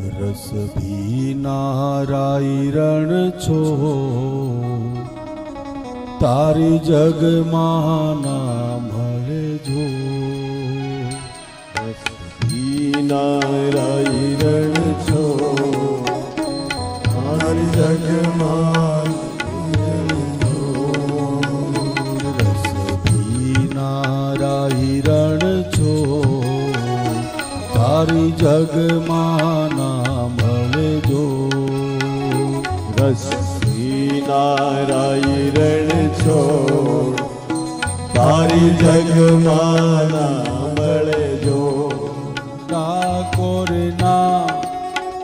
રસ ભીનારાઈ રણ છો, તારી જગમાં ના મળે જો. રસ ભીનારાઈ રણ છો, તારી જગમાં રસ ભીનારાઈ રણ છો, તારી જગમાં ના મળે જો. રસ ભીનારાઈ રણ છો, તારી જગમાં ના મળે જો. ઠાકોર ના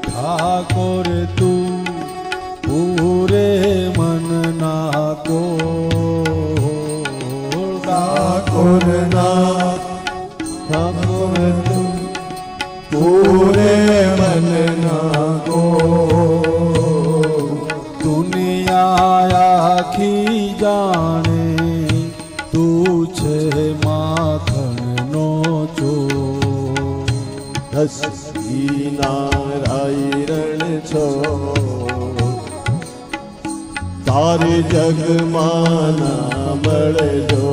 ઠાકોર તું, પૂરે મન ના કો. ઠાકોર ના ઠાકોર તું, પૂરે મન ના કો. દુનિયા આખી જાણે, તું છે માખણનો ચોર. રસ ભીનારાઈ રણ છો, તારી જગમાં ના મળે જો.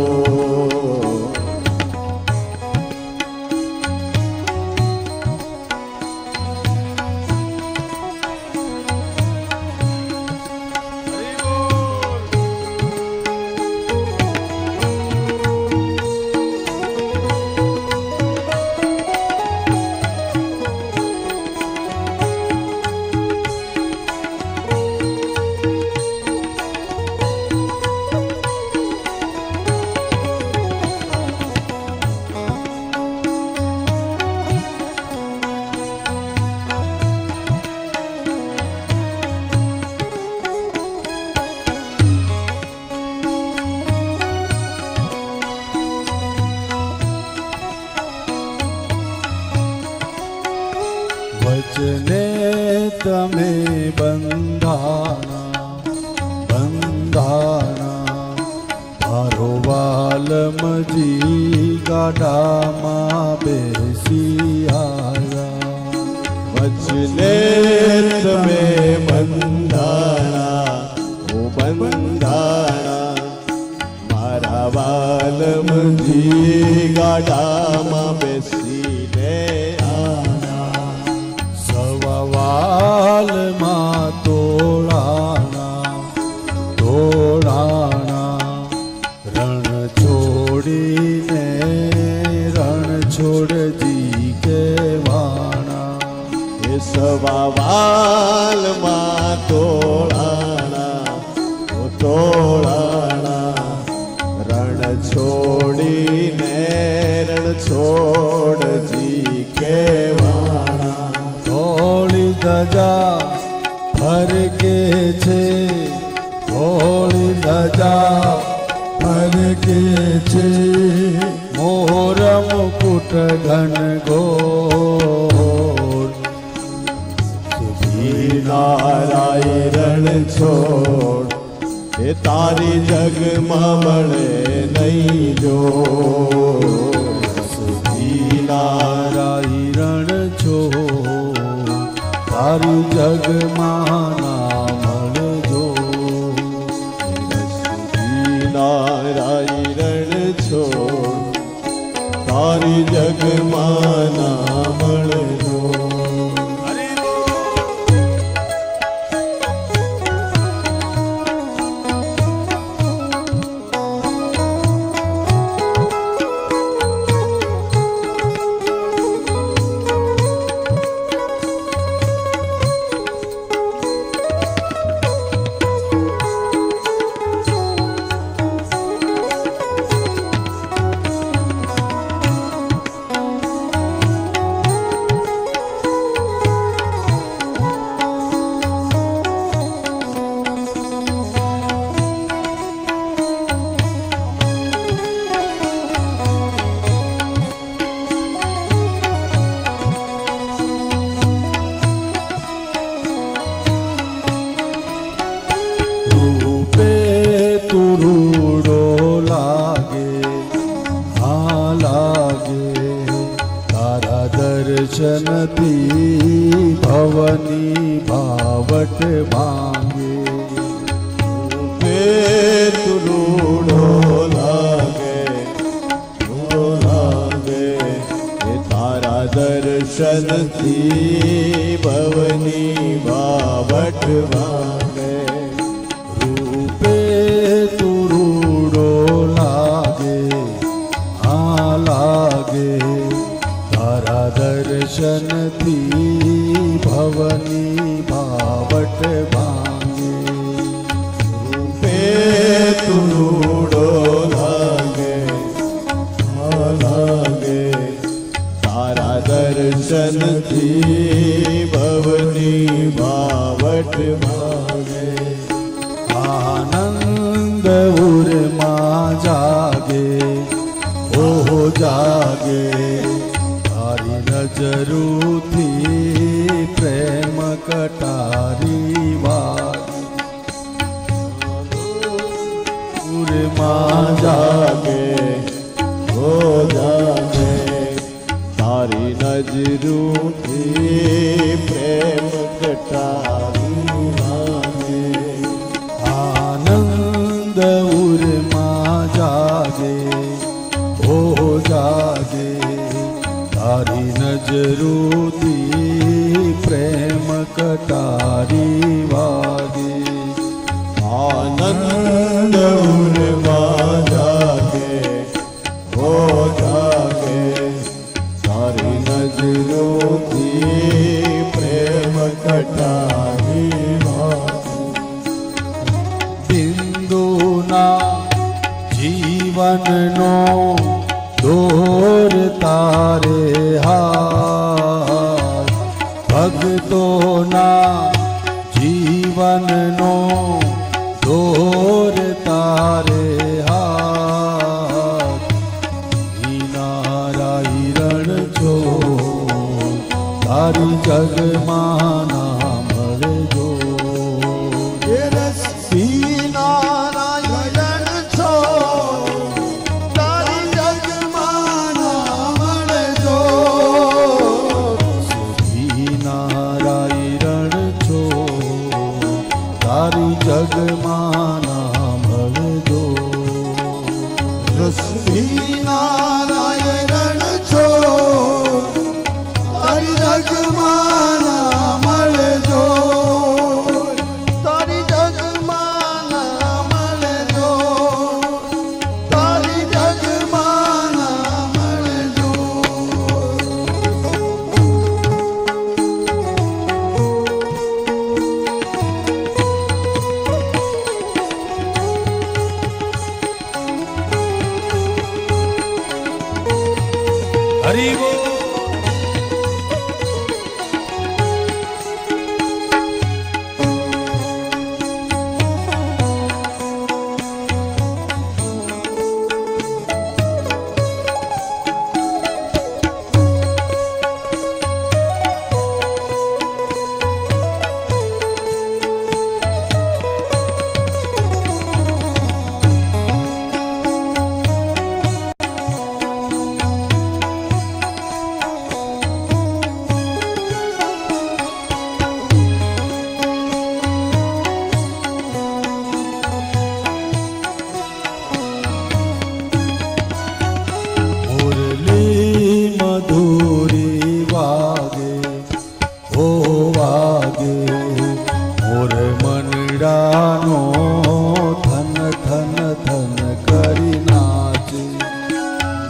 વચને તમે બંધાણા બંધાણા, મારો વાલમજી ગાડામાં બેસી આવ્યા. વચને તમે બંધાણા, ઓ બંધાણા, મારા વાલમજી ગાડામાં બેસીને આના. સવાલમાં તોડાણા તોડાણા, રણ છોડીને રણ છોડજી કેવાણા. એ સવાલમાં તોડાણા, ઓ તોડાણા, રણ છોડીને રણ છોડજી કેવાણા. ધોળી ધજા ફરકે છે, ધોળી ધજા ફરકે છે, મોર મુકુટ ઘન ઘોર. ભીનારાઈ રણ છોડ, એ તારી જગમાં મળે નહીં જો. ભીનારાઈ રણ છો, તારી જગમાં ના મળે જો. ભીનારાઈ રણ છોડ, તારી જગમાં ના મળે જો. દર્શનથી ભવની ભાવટ ભાંગે. રૂડો લાગે, રૂડો લાગે, એ તારા દર્શનથી ભવની ભાવટ ભાંગે. રૂપે તુરુડો લાગે, આ લાગે, તારા દર્શનથી ભવની ભાવટ ભાંગે. રૂડો લાગે, આ લાગે, તારા દર્શનથી ભવની ભાવટ ભાગે. આનંદ ઉરમાં જાગે, ઓહો જાગે, તારી નજરોથી પ્રેમ કટારી વાગે. ઉરમાં જાગે, ઓ જાગે, તારી નજરોથી પ્રેમ કટારી વાગે. આનંદ ઉરમાં જાગે, ઓહો જાગે, તારી નજરોથી પ્રેમ કટારી વાગે. આનંદ ઉરમાં જાગે, ઓ જાગે, તારી નજરોથી પ્રેમ કટારી વાગે. બિંદુના જીવનનો દોર તારે હાથ, ભક્તોના જીવનનો દોર તારે હાથ. હિનારા હિરણ છો, તારી જગમાં ના મળજો. નારાયણ છો, તારી જગમાં ના મળજો. નારાયણ છો, તારી જગમાં ના મળજો. નારાયણ છો, તારી જગમાં ના મળજો. તારી જગમાં ના મળજો, તારી જગમાં ના મળજો. હરિ બોલ. મધુરી વાગે, ઓ વાગે, મોર મનડાનો થન થન થન કરી નાચે.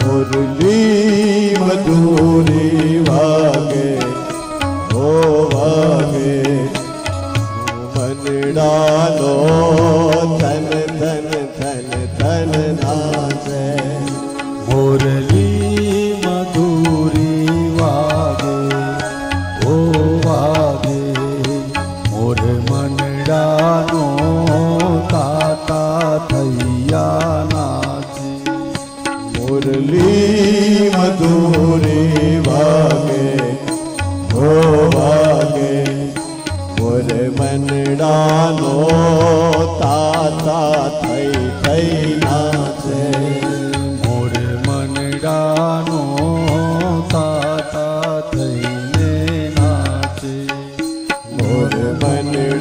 મુરલી મધુરી વાગે, ઓ વાગે, મનડાનો થન થન થન થન નાચે. મુરલી મધુરી વાગે, ઓ વાગે, મોર મનડાનો તાતા થૈયા નાચે. મુરલી મધુરી વાગે, ઓ વાગે, મોર મનડાનો તાતા થઈ થઈ નાચે. મોર મનડાનો તાતા થઈને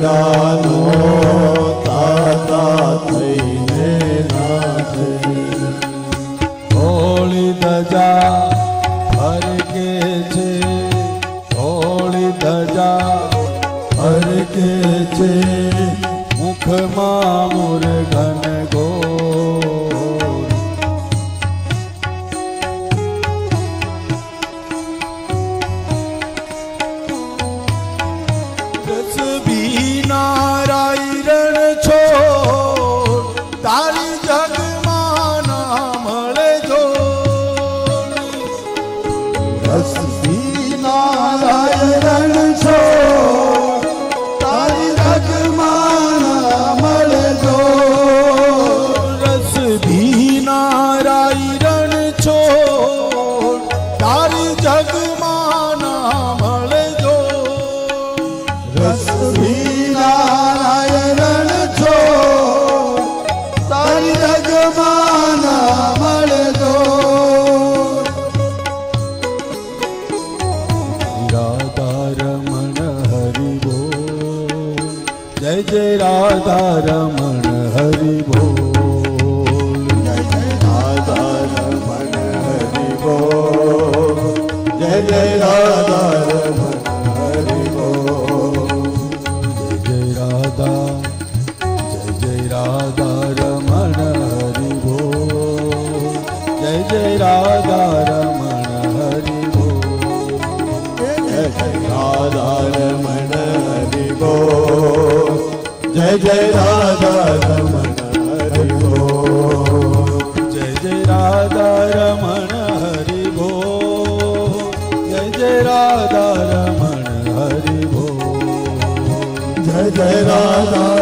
ગંગાનો તાતા થઈને નાચે. હોળી ધજા ફરકે છે, હોળી ધજા ફરકે છે, મુખમાં મુરઘન ગોળ. રસ બીનારાય રણ છોડ, તારી જગમાં ના મળે જોડ. રસ પીનારાય રણ છોડ, તારી જગમાં ના મળે જોડ. રસ બીનારાય રણ છોડ, તારી જગમાં ના મળે જોડ. રસ પીનારાય રણ છોડ, તારી જગમાં ના મળે જોડ. રાધા રમણ હરિ બોલ, જય જય રાધા રમણ હરિ બોલ. જય જય રાધા રમણ હરિ બોલ, જય જય રાધા રમણ હરિ બોલ. જય રાધા, જય રાધા રમણ હરિ બોલ, જય જય રાધા રમણ હરિ બોલ. જય જય રાધા રમણ હરિ બોલ, જય જય રાધા રમણ હરિ બોલ. જય જય રાધા રમણ હરિ બોલ, જય જય રાધા રમણ હરિ બોલ. જય જય રાધા